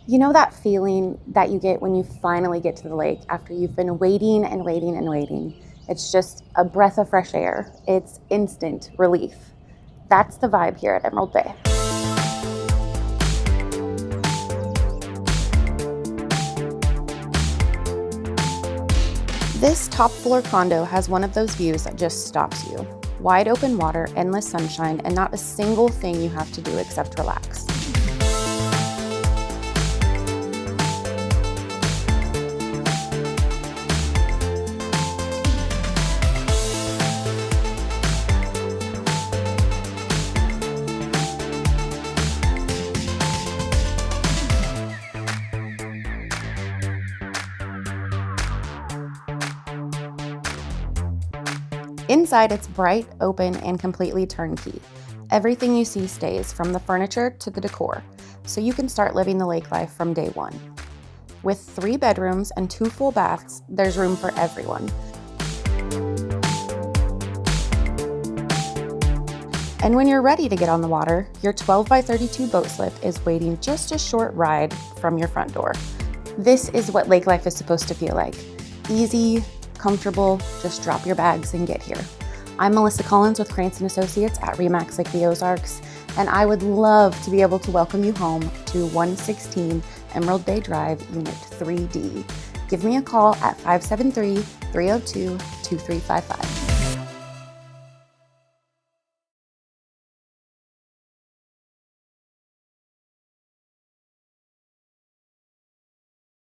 You know that feeling that you get when you finally get to the lake after you've been waiting and waiting and waiting? It's just a breath of fresh air. It's instant relief. That's the vibe here at Emerald Bay. This top floor condo has one of those views that just stops you. Wide open water, endless sunshine, and not a single thing you have to do except relax. Inside, it's bright, open, and completely turnkey. Everything you see stays, from the furniture to the decor, so you can start living the lake life from day one. With 3 bedrooms and 2 full baths, there's room for everyone. And when you're ready to get on the water, your 12 by 32 boat slip is waiting just a short ride from your front door. This is what lake life is supposed to feel like. Easy, comfortable, just drop your bags and get here. I'm Melissa Collins with Krantz & Associates at REMAX Lakeview Ozarks, and I would love to be able to welcome you home to 116 Emerald Bay Drive, Unit 3D. Give me a call at 573-302-2355.